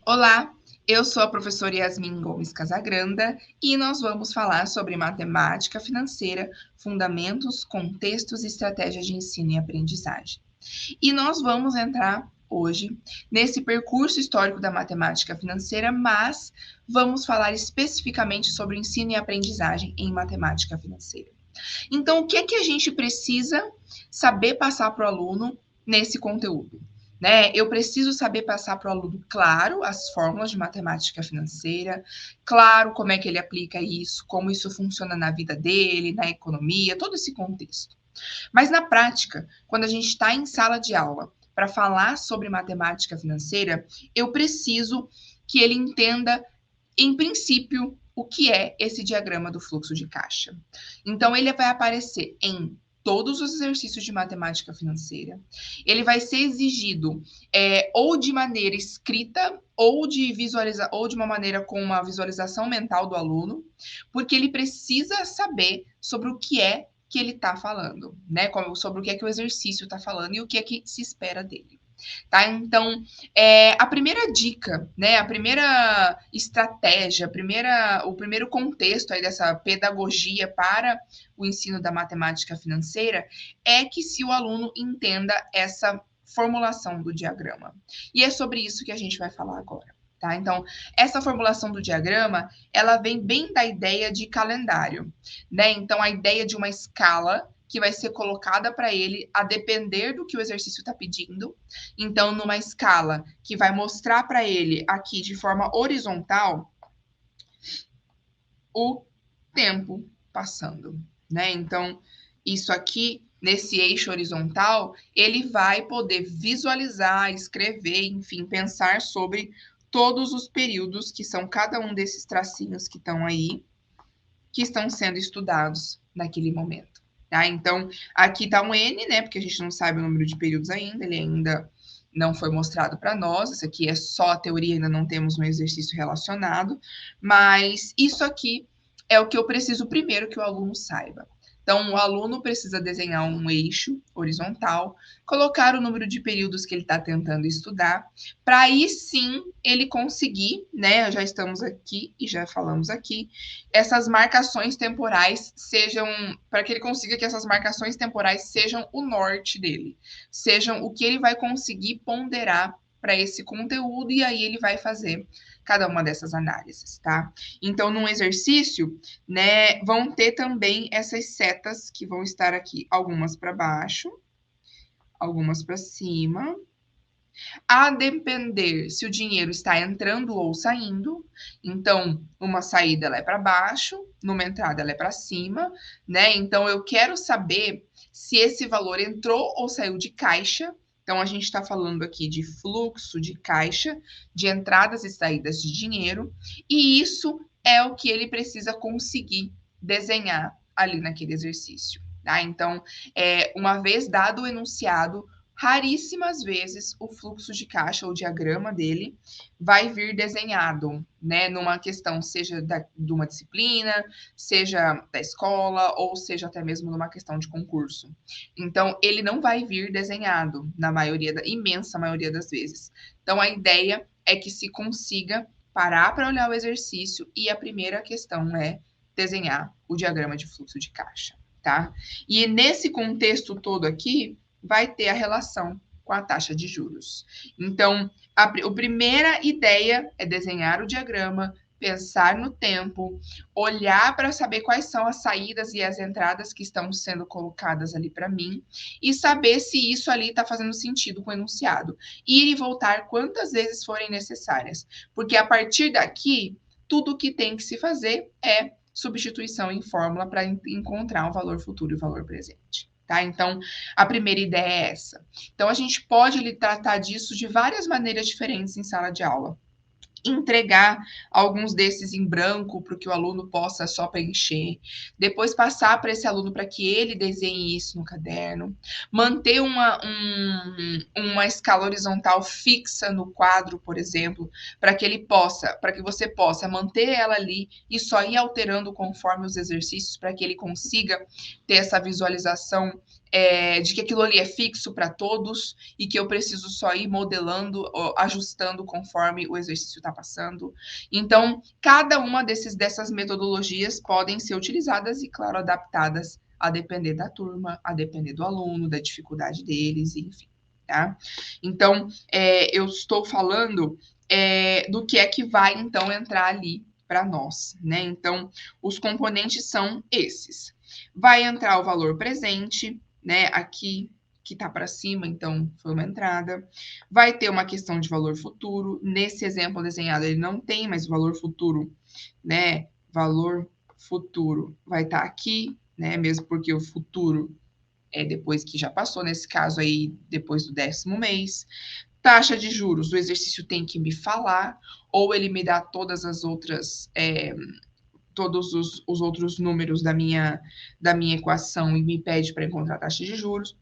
Olá, eu sou a professora Yasmin Gomes Casagranda e nós vamos falar sobre matemática financeira, fundamentos, contextos e estratégias de ensino e aprendizagem. E nós vamos entrar hoje nesse percurso histórico da matemática financeira, mas vamos falar especificamente sobre o ensino e aprendizagem em matemática financeira. Então, o que é que a gente precisa saber passar para o aluno nesse conteúdo? Né? Eu preciso saber passar para o aluno, claro, as fórmulas de matemática financeira, claro, como é que ele aplica isso, como isso funciona na vida dele, na economia, todo esse contexto. Mas na prática, quando a gente está em sala de aula para falar sobre matemática financeira, eu preciso que ele entenda, em princípio, o que é esse diagrama do fluxo de caixa. Então, ele vai aparecer em todos os exercícios de matemática financeira. Ele vai ser exigido ou de maneira escrita ou de uma maneira com uma visualização mental do aluno, porque ele precisa saber sobre o que é que ele está falando, né? Sobre o que é que o exercício está falando e o que é que se espera dele. Tá? Então, a primeira dica, né, a primeira estratégia, o primeiro contexto aí dessa pedagogia para o ensino da matemática financeira é que se o aluno entenda essa formulação do diagrama. E é sobre isso que a gente vai falar agora. Tá? Então, essa formulação do diagrama, ela vem bem da ideia de calendário, né? Então, a ideia de uma escala que vai ser colocada para ele a depender do que o exercício está pedindo. Então, numa escala que vai mostrar para ele aqui de forma horizontal o tempo passando, né? Então, isso aqui, nesse eixo horizontal, ele vai poder visualizar, escrever, enfim, pensar sobre todos os períodos que são cada um desses tracinhos que estão aí, que estão sendo estudados naquele momento. Tá? Então, aqui está um N, né? Porque a gente não sabe o número de períodos ainda, ele ainda não foi mostrado para nós. Isso aqui é só a teoria, ainda não temos um exercício relacionado. Mas isso aqui é o que eu preciso primeiro que o aluno saiba. Então, o aluno precisa desenhar um eixo horizontal, colocar o número de períodos que ele está tentando estudar, para aí sim ele conseguir, né? Já estamos aqui e já falamos aqui, essas marcações temporais sejam, para que ele consiga que essas marcações temporais sejam o norte dele, sejam o que ele vai conseguir ponderar para esse conteúdo, e aí ele vai fazer cada uma dessas análises, tá? Então, num exercício, né, vão ter também essas setas que vão estar aqui, algumas para baixo, algumas para cima, a depender se o dinheiro está entrando ou saindo. Então, uma saída ela é para baixo, numa entrada ela é para cima, né? Então, eu quero saber se esse valor entrou ou saiu de caixa. Então, a gente está falando aqui de fluxo de caixa, de entradas e saídas de dinheiro, e isso é o que ele precisa conseguir desenhar ali naquele exercício. Tá? Então, uma vez dado o enunciado, raríssimas vezes o fluxo de caixa, o diagrama dele, vai vir desenhado, né, numa questão, seja de uma disciplina, seja da escola, ou seja até mesmo numa questão de concurso. Então, ele não vai vir desenhado, na maioria, imensa maioria das vezes. Então, a ideia é que se consiga parar para olhar o exercício e a primeira questão é desenhar o diagrama de fluxo de caixa, tá? E nesse contexto todo aqui, vai ter a relação com a taxa de juros. Então, a primeira ideia é desenhar o diagrama, pensar no tempo, olhar para saber quais são as saídas e as entradas que estão sendo colocadas ali para mim e saber se isso ali está fazendo sentido com o enunciado. Ir e voltar quantas vezes forem necessárias, porque a partir daqui, tudo que tem que se fazer é substituição em fórmula para encontrar um valor futuro e um valor presente. Tá? Então, a primeira ideia é essa. Então, a gente pode tratar disso de várias maneiras diferentes em sala de aula. Entregar alguns desses em branco para que o aluno possa só preencher, depois passar para esse aluno para que ele desenhe isso no caderno, manter uma escala horizontal fixa no quadro, por exemplo, para que você possa manter ela ali e só ir alterando conforme os exercícios, para que ele consiga ter essa visualização de que aquilo ali é fixo para todos e que eu preciso só ir modelando, ajustando conforme o exercício está passando. Então, cada uma dessas metodologias podem ser utilizadas e, claro, adaptadas a depender da turma, a depender do aluno, da dificuldade deles, enfim. Tá? Então, eu estou falando do que é que vai, então, entrar ali para nós, né? Então, os componentes são esses. Vai entrar o valor presente, né? Aqui, que está para cima, então, foi uma entrada. Vai ter uma questão de valor futuro. Nesse exemplo desenhado, ele não tem, mas o valor futuro, né? Valor futuro vai estar aqui, né? Mesmo porque o futuro é depois que já passou, nesse caso aí, depois do 10º mês. Taxa de juros, o exercício tem que me falar, ou ele me dá todas as outras, todos os outros números da minha equação e me pede para encontrar a taxa de juros,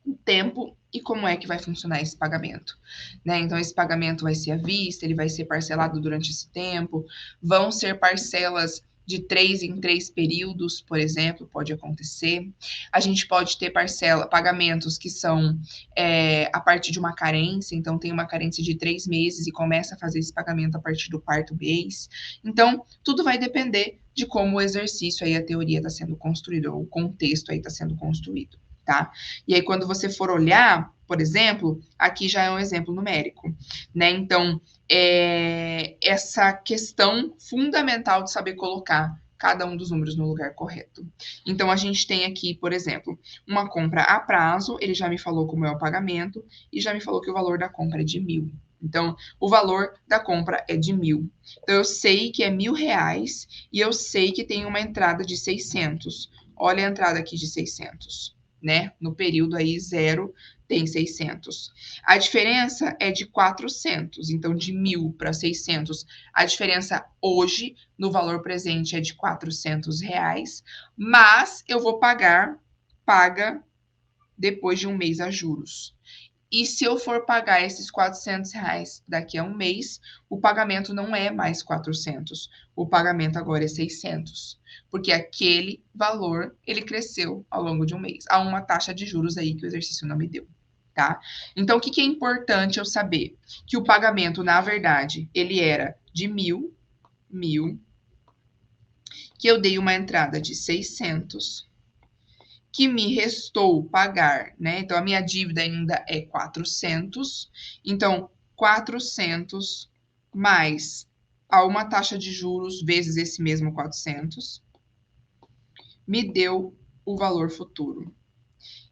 o tempo e como é que vai funcionar esse pagamento, né? Então, esse pagamento vai ser à vista, ele vai ser parcelado durante esse tempo, vão ser parcelas de 3 em 3 períodos, por exemplo, pode acontecer. A gente pode ter pagamentos que são a partir de uma carência, então tem uma carência de 3 meses e começa a fazer esse pagamento a partir do 4º mês. Então, tudo vai depender de como o exercício aí, a teoria está sendo construída, ou o contexto aí está sendo construído. Tá? E aí, quando você for olhar, por exemplo, aqui já é um exemplo numérico, né? Então, essa questão fundamental de saber colocar cada um dos números no lugar correto. Então, a gente tem aqui, por exemplo, uma compra a prazo, ele já me falou como é o pagamento e já me falou que o valor da compra é de 1.000. Então, o valor da compra é de 1.000. Então, eu sei que é R$1.000 e eu sei que tem uma entrada de 600. Olha a entrada aqui de 600. Né? No período aí 0 tem 600. A diferença é de 400, então de 1.000 para 600. A diferença hoje no valor presente é de R$400, mas eu vou paga depois de um mês a juros. E se eu for pagar esses R$400 daqui a um mês, o pagamento não é mais 400, o pagamento agora é 600, porque aquele valor, ele cresceu ao longo de um mês. Há uma taxa de juros aí que o exercício não me deu, tá? Então, o que é importante eu saber? Que o pagamento, na verdade, ele era de 1.000, que eu dei uma entrada de 600, que me restou pagar, né? Então, a minha dívida ainda é 400. Então, 400 mais a uma taxa de juros vezes esse mesmo 400, me deu o valor futuro.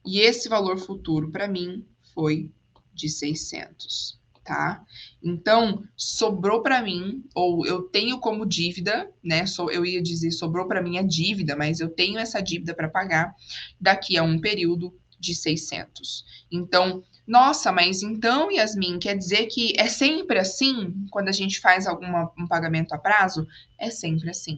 E esse valor futuro, para mim, foi de 600, tá? Então, sobrou para mim, ou eu tenho como dívida, né? Eu ia dizer sobrou para mim a dívida, mas eu tenho essa dívida para pagar daqui a um período de 600. Então, nossa, mas então, Yasmin, quer dizer que é sempre assim quando a gente faz um pagamento a prazo? É sempre assim.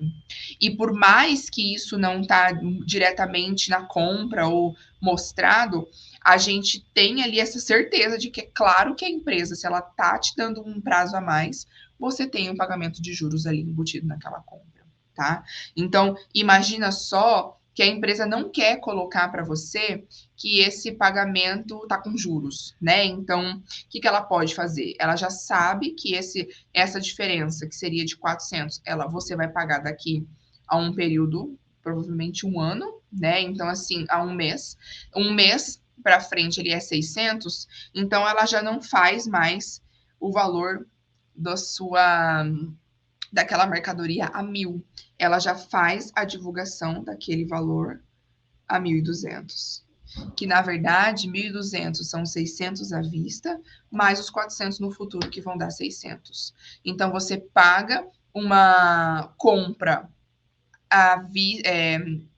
E por mais que isso não está diretamente na compra ou mostrado, a gente tem ali essa certeza de que é claro que a empresa, se ela tá te dando um prazo a mais, você tem um pagamento de juros ali embutido naquela compra, tá? Então, imagina só que a empresa não quer colocar para você que esse pagamento tá com juros, né? Então, o que ela pode fazer? Ela já sabe que essa diferença, que seria de 400, você vai pagar daqui a um período, provavelmente um ano, né? Então, assim, a um mês para frente ele é 600, então ela já não faz mais o valor daquela mercadoria a 1.000. Ela já faz a divulgação daquele valor a 1.200. Que, na verdade, 1.200 são 600 à vista, mais os 400 no futuro, que vão dar 600. Então, você paga uma compra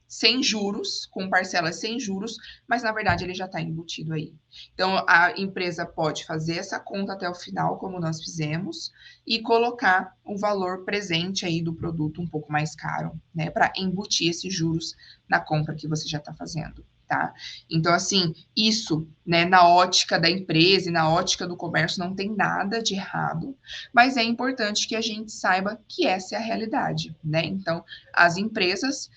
sem juros, com parcelas sem juros, mas na verdade ele já está embutido aí. Então a empresa pode fazer essa conta até o final, como nós fizemos, e colocar o valor presente aí do produto um pouco mais caro, né, para embutir esses juros na compra que você já está fazendo. Tá? Então, assim, isso, né, na ótica da empresa e na ótica do comércio não tem nada de errado, mas é importante que a gente saiba que essa é a realidade, né? Então, as empresas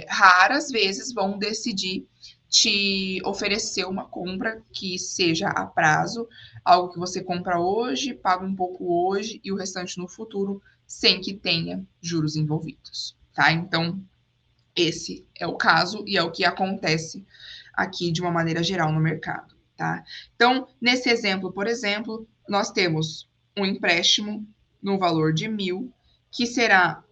raras vezes vão decidir te oferecer uma compra que seja a prazo, algo que você compra hoje, paga um pouco hoje e o restante no futuro, sem que tenha juros envolvidos, tá? Então, esse é o caso e é o que acontece aqui de uma maneira geral no mercado, tá? Então, nesse exemplo, por exemplo, nós temos um empréstimo no valor de 1.000, que será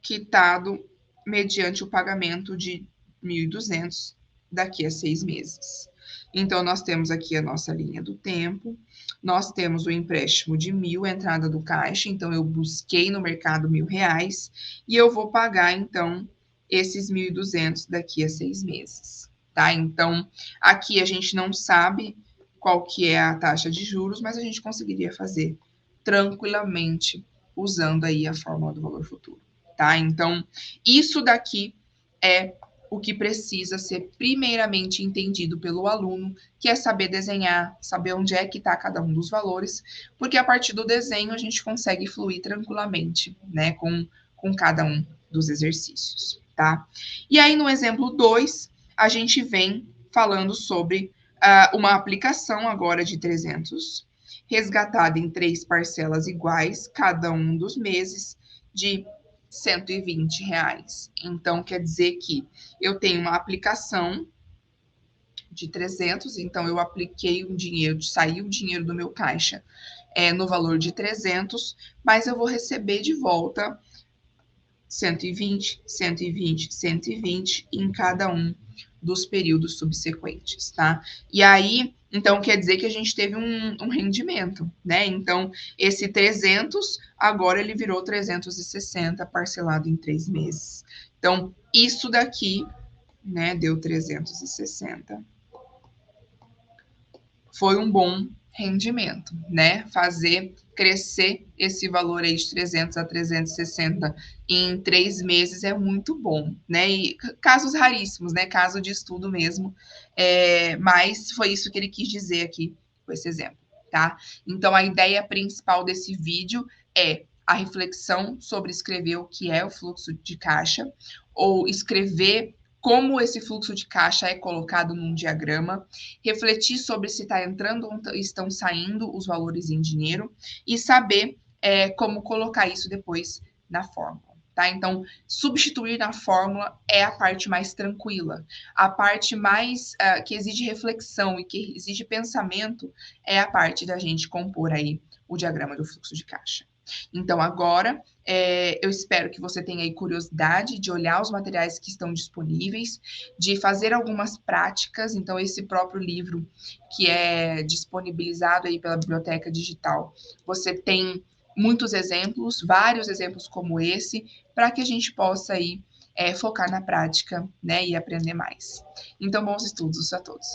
quitado mediante o pagamento de 1.200 daqui a 6 meses. Então, nós temos aqui a nossa linha do tempo, nós temos o empréstimo de 1.000, entrada do caixa, então eu busquei no mercado R$ 1.000 e eu vou pagar, então, esses 1.200 daqui a 6 meses, tá? Então, aqui a gente não sabe qual que é a taxa de juros, mas a gente conseguiria fazer tranquilamente usando aí a fórmula do valor futuro, tá? Então, isso daqui é o que precisa ser primeiramente entendido pelo aluno, que é saber desenhar, saber onde é que está cada um dos valores, porque a partir do desenho a gente consegue fluir tranquilamente, né, com cada um dos exercícios, tá? E aí, no exemplo 2, a gente vem falando sobre uma aplicação agora de 300, resgatada em 3 parcelas iguais, cada um dos meses, de R$ 120. Então, quer dizer que eu tenho uma aplicação de 300, então eu apliquei um dinheiro, saiu o dinheiro do meu caixa no valor de 300, mas eu vou receber de volta 120, 120, 120 em cada um dos períodos subsequentes, tá? E aí, então, quer dizer que a gente teve um rendimento, né? Então, esse 300, agora ele virou 360, parcelado em 3 meses. Então, isso daqui, né, deu 360. Foi um bom rendimento, né? Fazer crescer esse valor aí de 300 a 360 em 3 meses é muito bom, né? E casos raríssimos, né? Caso de estudo mesmo, mas foi isso que ele quis dizer aqui com esse exemplo, tá? Então, a ideia principal desse vídeo é a reflexão sobre escrever o que é o fluxo de caixa, ou escrever como esse fluxo de caixa é colocado num diagrama, refletir sobre se está entrando ou estão saindo os valores em dinheiro e saber como colocar isso depois na fórmula, tá? Então, substituir na fórmula é a parte mais tranquila. A parte mais que exige reflexão e que exige pensamento é a parte da gente compor aí o diagrama do fluxo de caixa. Então, agora, eu espero que você tenha aí curiosidade de olhar os materiais que estão disponíveis, de fazer algumas práticas. Então, esse próprio livro que é disponibilizado aí pela Biblioteca Digital, você tem muitos exemplos, vários exemplos como esse, para que a gente possa aí focar na prática, né, e aprender mais. Então, bons estudos a todos.